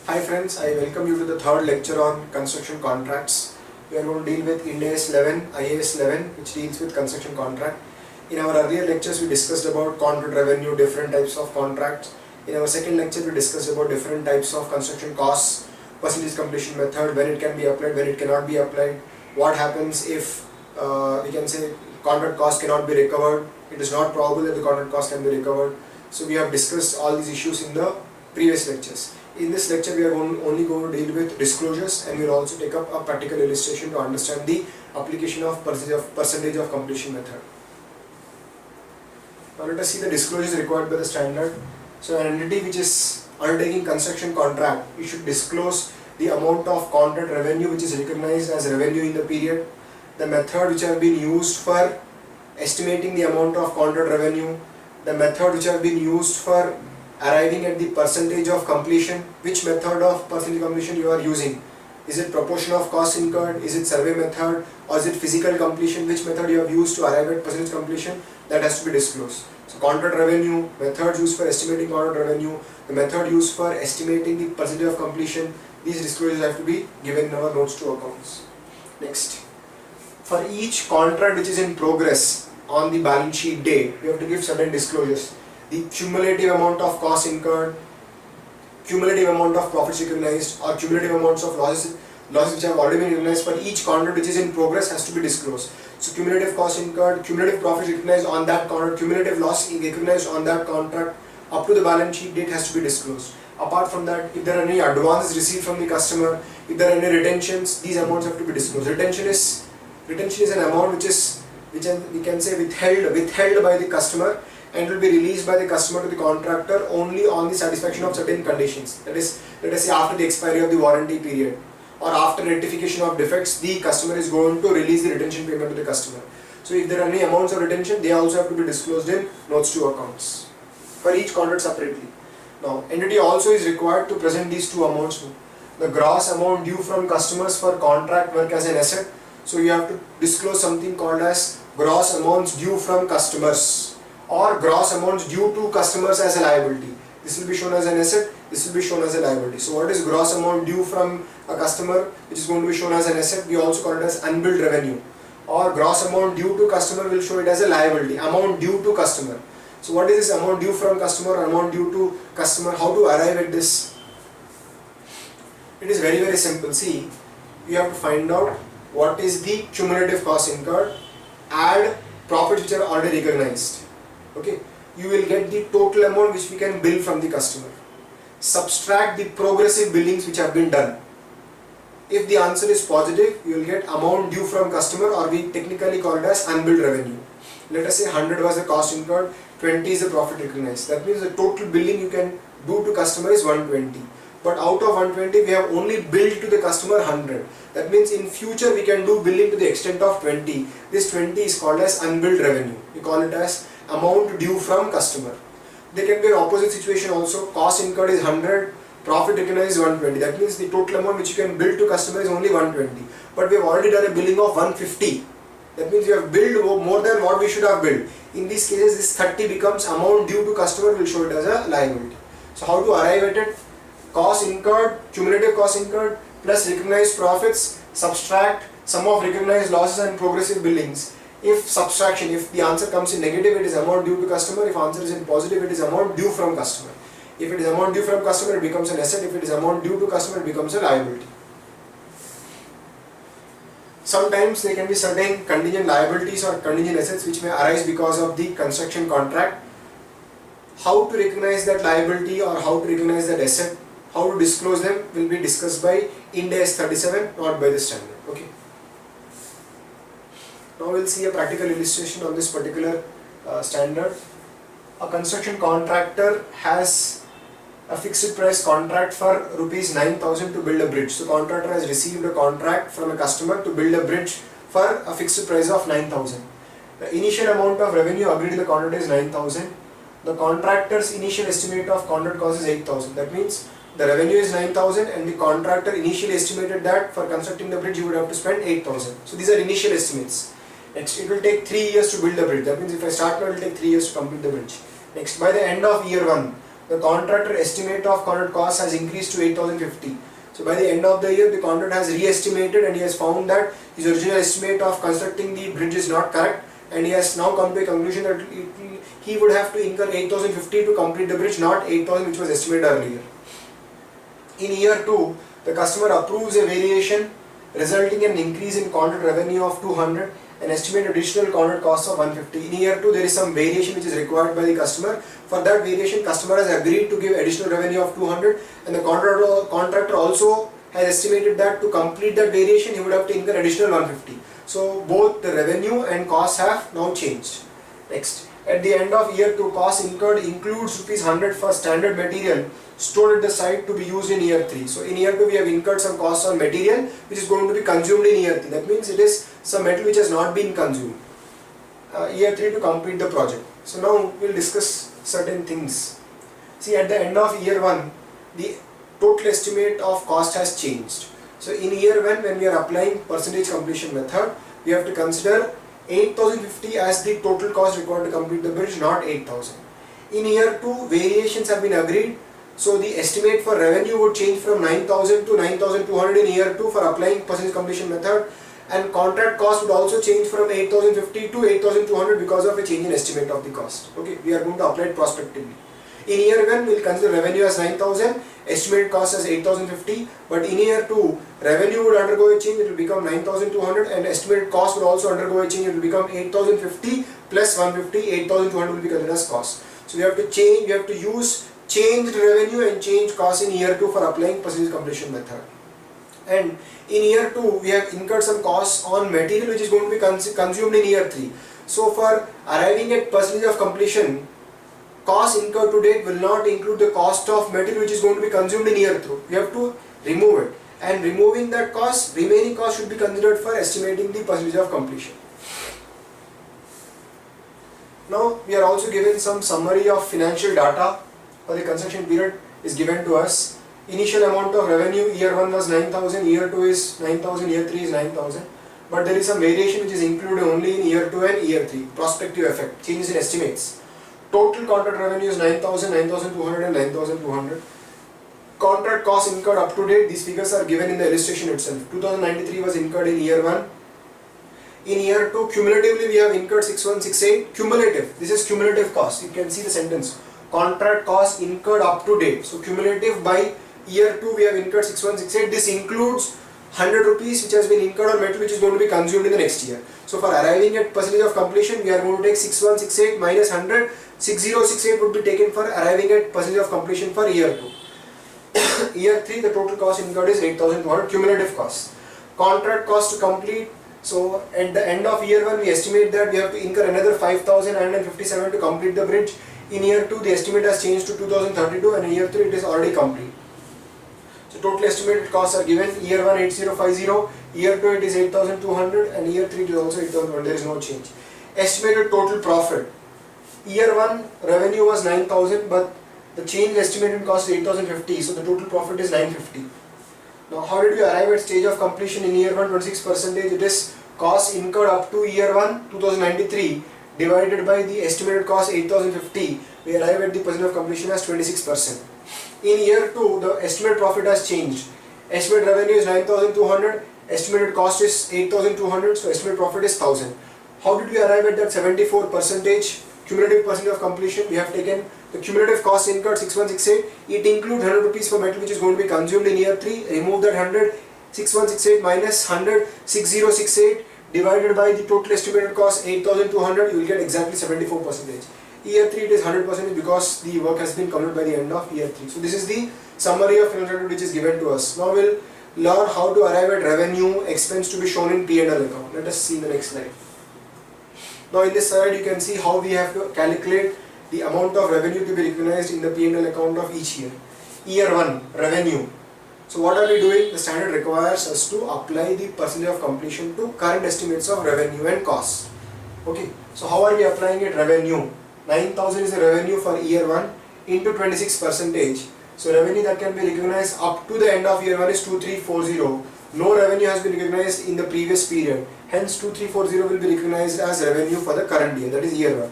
Hi friends, I welcome you to the third lecture on construction contracts. We are going to deal with Ind AS 11, IAS 11, which deals with construction contract. In our earlier lectures we discussed about contract revenue, different types of contracts. In our second lecture we discussed about different types of construction costs, percentage completion method, when it can be applied, when it cannot be applied, what happens if we can say contract cost cannot be recovered, it is not probable that the contract cost can be recovered. So we have discussed all these issues in the previous lectures. In this lecture we are only going to deal with disclosures, and we will also take up a practical illustration to understand the application of percentage of completion method. Now let us see the disclosures required by the standard. So an entity which is undertaking construction contract, it should disclose the amount of contract revenue which is recognized as revenue in the period, the method which have been used for estimating the amount of contract revenue, the method which have been used for arriving at the percentage of completion, which method of percentage completion you are using. Is it proportion of cost incurred, is it survey method, or is it physical completion, which method you have used to arrive at percentage completion, that has to be disclosed. So contract revenue, method used for estimating contract revenue, the method used for estimating the percentage of completion, these disclosures have to be given in our notes to accounts. Next, for each contract which is in progress on the balance sheet date, we have to give certain disclosures. The cumulative amount of costs incurred, cumulative amount of profits recognized, or cumulative amounts of losses which have already been recognized for each contract which is in progress has to be disclosed. So cumulative costs incurred, cumulative profits recognized on that contract, cumulative loss recognized on that contract up to the balance sheet date has to be disclosed. Apart from that, if there are any advances received from the customer, if there are any retentions, these amounts have to be disclosed. Retention is an amount which we can say withheld by the customer, and will be released by the customer to the contractor only on the satisfaction of certain conditions. That is, let us say after the expiry of the warranty period or after rectification of defects, the customer is going to release the retention payment to the customer. So if there are any amounts of retention, they also have to be disclosed in notes to accounts for each contract separately. Now, entity also is required to present these two amounts. The gross amount due from customers for contract work as an asset. So you have to disclose something called as gross amounts due from customers, or gross amounts due to customers as a liability. This will be shown as an asset, this will be shown as a liability. So what is gross amount due from a customer, which is going to be shown as an asset? We also call it as unbilled revenue. Or gross amount due to customer will show it as a liability, amount due to customer. So what is this amount due from customer, amount due to customer? How to arrive at this? It is very, very simple. See, you have to find out what is the cumulative cost incurred, add profits which are already recognized. Okay, you will get the total amount which we can bill from the customer. Subtract the progressive billings which have been done. If the answer is positive, you will get amount due from customer, or we technically call it as unbilled revenue. Let us say 100 was the cost incurred, 20 is the profit recognized. That means the total billing you can do to customer is 120. But out of 120, we have only billed to the customer 100. That means in future we can do billing to the extent of 20. This 20 is called as unbilled revenue. We call it as amount due from customer. There can be an opposite situation also. Cost incurred is 100, profit recognized is 120. That means the total amount which you can bill to customer is only 120. But we have already done a billing of 150. That means we have billed more than what we should have billed. In these cases, this 30 becomes amount due to customer, will show it as a liability. So how to arrive at it? Cost incurred, cumulative cost incurred plus recognized profits, subtract sum of recognized losses and progressive billings. If the answer comes in negative, it is amount due to customer. If answer is in positive, it is amount due from customer. If it is amount due from customer, it becomes an asset. If it is amount due to customer, it becomes a liability. Sometimes there can be certain contingent liabilities or contingent assets which may arise because of the construction contract. How to recognize that liability or how to recognize that asset, how to disclose them will be discussed by Ind AS 37, not by the standard. Okay. Now we will see a practical illustration on this particular standard. A construction contractor has a fixed price contract for rupees 9,000 to build a bridge. So contractor has received a contract from a customer to build a bridge for a fixed price of 9,000. The initial amount of revenue agreed in the contract is 9,000. The contractor's initial estimate of contract cost is 8,000. That means the revenue is 9,000 and the contractor initially estimated that for constructing the bridge you would have to spend 8,000. So these are initial estimates. Next, it will take 3 years to build the bridge. That means if I start now, it will take 3 years to complete the bridge. Next, by the end of year 1, the contractor estimate of contract cost has increased to 8,050. So by the end of the year, the contractor has re-estimated and he has found that his original estimate of constructing the bridge is not correct, and he has now come to a conclusion that he would have to incur 8,050 to complete the bridge, not 8,000 which was estimated earlier. In year 2, the customer approves a variation resulting in an increase in contract revenue of 200 and estimate additional contract cost of 150. In year 2, there is some variation which is required by the customer. For that variation, customer has agreed to give additional revenue of 200, and the contractor also has estimated that to complete that variation he would have to incur additional 150. So both the revenue and costs have now changed. Next, at the end of year 2, cost incurred includes ₹100 for standard material stored at the site to be used in year 3. So in year 2 we have incurred some costs on material which is going to be consumed in year 3. That means it is some metal which has not been consumed. Year 3 to complete the project. So now we will discuss certain things. See, at the end of year 1, the total estimate of cost has changed. So in year 1, when we are applying percentage completion method, we have to consider 8,050 as the total cost required to complete the bridge, not 8,000. In year 2, variations have been agreed. So the estimate for revenue would change from 9,000 to 9,200 in year 2 for applying percentage completion method, and contract cost would also change from 8,050 to 8,200 because of a change in estimate of the cost. Okay, we are going to apply it prospectively. In year 1, we will consider revenue as 9,000, estimated cost as 8,050, but in year 2, revenue would undergo a change, it will become 9,200, and estimated cost would also undergo a change, it will become 8,050 plus 150, 8,200 will be considered as cost. So we have to change, we have to use changed revenue and changed cost in year 2 for applying percentage completion method. And in year 2, we have incurred some costs on material which is going to be consumed in year 3. So for arriving at percentage of completion, cost incurred to date will not include the cost of material which is going to be consumed in year 2. We have to remove it, and removing that cost, remaining cost should be considered for estimating the percentage of completion. Now we are also given some summary of financial data for the construction period is given to us. Initial amount of revenue, year 1 was 9,000, year 2 is 9,000, year 3 is 9,000. But there is some variation which is included only in year 2 and year 3, prospective effect, changes in estimates. Total contract revenue is 9,000, 9,200 and 9,200. Contract cost incurred up to date, these figures are given in the illustration itself. 2,093 was incurred in year 1. In year 2, cumulatively we have incurred 6,168, cumulative, this is cumulative cost, you can see the sentence. Contract cost incurred up to date, so cumulative by year 2 we have incurred 6,168, this includes 100 rupees which has been incurred on metal which is going to be consumed in the next year. So for arriving at percentage of completion, we are going to take 6,168 minus 100, 6,068 would be taken for arriving at percentage of completion for year 2. Year 3, the total cost incurred is 8,200, cumulative cost. Contract cost to complete, so at the end of year 1 we estimate that we have to incur another 5,957 to complete the bridge. In year 2 the estimate has changed to 2,032, and in year 3 it is already complete. So total estimated costs are given. Year 1 8,050, year 2 it is 8,200, and year 3 it is also 8,200, there is no change. Estimated total profit. Year 1 revenue was 9,000, but the change in estimated cost is 8,050, so the total profit is 950. Now how did we arrive at stage of completion in year 1? 26%, it is cost incurred up to year 1 2093 divided by the estimated cost 8,050, we arrive at the percentage of completion as 26%. In year 2, the estimated profit has changed. Estimated revenue is 9,200, estimated cost is 8,200, so estimated profit is 1,000. How did we arrive at that 74% cumulative percentage of completion? We have taken the cumulative cost incurred 6,168, it includes 100 rupees for metal which is going to be consumed in year 3, remove that 100, 6,168 minus 100, 6,068 divided by the total estimated cost 8,200, you will get exactly 74%. Year 3 it is 100% because the work has been completed by the end of year 3. So this is the summary of financial which is given to us. Now we will learn how to arrive at revenue expense to be shown in P&L account. Let us see the next slide. Now in this slide you can see how we have to calculate the amount of revenue to be recognized in the P&L account of each year. Year 1, revenue. So what are we doing? The standard requires us to apply the percentage of completion to current estimates of revenue and costs. Okay, so how are we applying it? Revenue. 9,000 is the revenue for year 1 into 26%. So revenue that can be recognized up to the end of year 1 is 2340. No revenue has been recognized in the previous period. Hence 2340 will be recognized as revenue for the current year, that is year 1.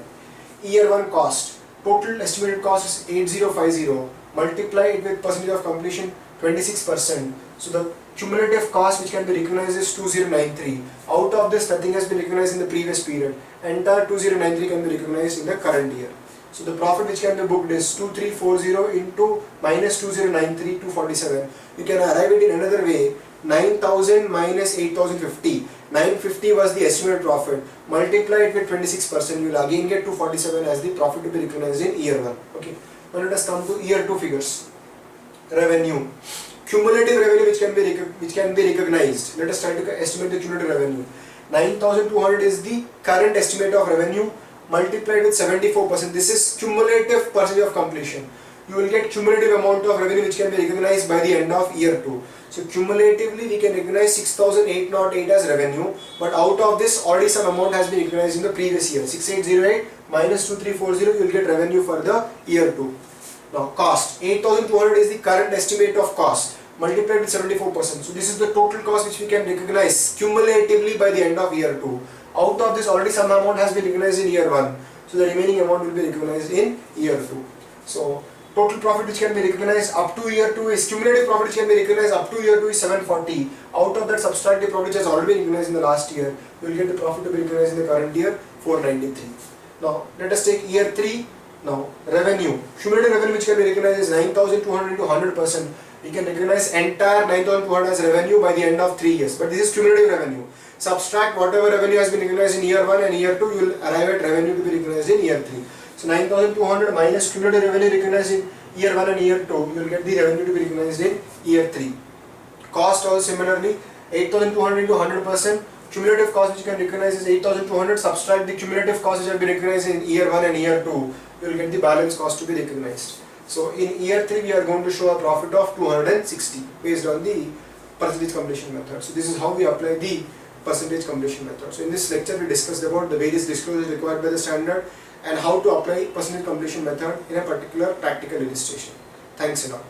Year 1 cost. total estimated cost is 8050, multiply it with percentage of completion 26%. So the cumulative cost which can be recognized is 2093. Out of this, nothing has been recognized in the previous period. Entire 2093 can be recognized in the current year. So the profit which can be booked is 2340 into minus 2093, 247. You can arrive it in another way. 9000 minus 8050. 950 was the estimated profit. Multiply it with 26%. You will again get 247 as the profit to be recognized in year 1. Okay. Now let us come to year 2 figures. Revenue. Cumulative revenue which can be recognized. Let us try to estimate the cumulative revenue. 9200 is the current estimate of revenue multiplied with 74%. This is cumulative percentage of completion. You will get cumulative amount of revenue which can be recognized by the end of year 2. So cumulatively we can recognize 6808 as revenue, but out of this already some amount has been recognized in the previous year. 6808 minus 2340, you will get revenue for the year 2. Now cost, 8200 is the current estimate of cost multiplied with 74%. So this is the total cost which we can recognize cumulatively by the end of year 2. Out of this already some amount has been recognized in year 1. So the remaining amount will be recognized in year 2. So total profit which can be recognized up to year 2 is, cumulative profit which can be recognized up to year 2 is 740. Out of that, subtract the profit which has already been recognized in the last year. You will get the profit to be recognized in the current year, 493. Now let us take year 3. Now revenue. Cumulative revenue which can be recognized is 9200 into 100%. We can recognize entire 9200 as revenue by the end of 3 years. But this is cumulative revenue. Subtract whatever revenue has been recognized in year 1 and year 2, you will arrive at revenue to be recognized in year 3. So 9200 minus cumulative revenue recognized in year 1 and year 2, you will get the revenue to be recognized in year 3. Cost also similarly, 8200 into 100%. Cumulative cost which you can recognize is 8200, subtract the cumulative cost which have been recognized in year 1 and year 2, you will get the balance cost to be recognized. So in year 3 we are going to show a profit of 260 based on the percentage completion method. So this is how we apply the percentage completion method. So in this lecture we discussed about the various disclosures required by the standard and how to apply percentage completion method in a particular practical illustration. Thanks a lot.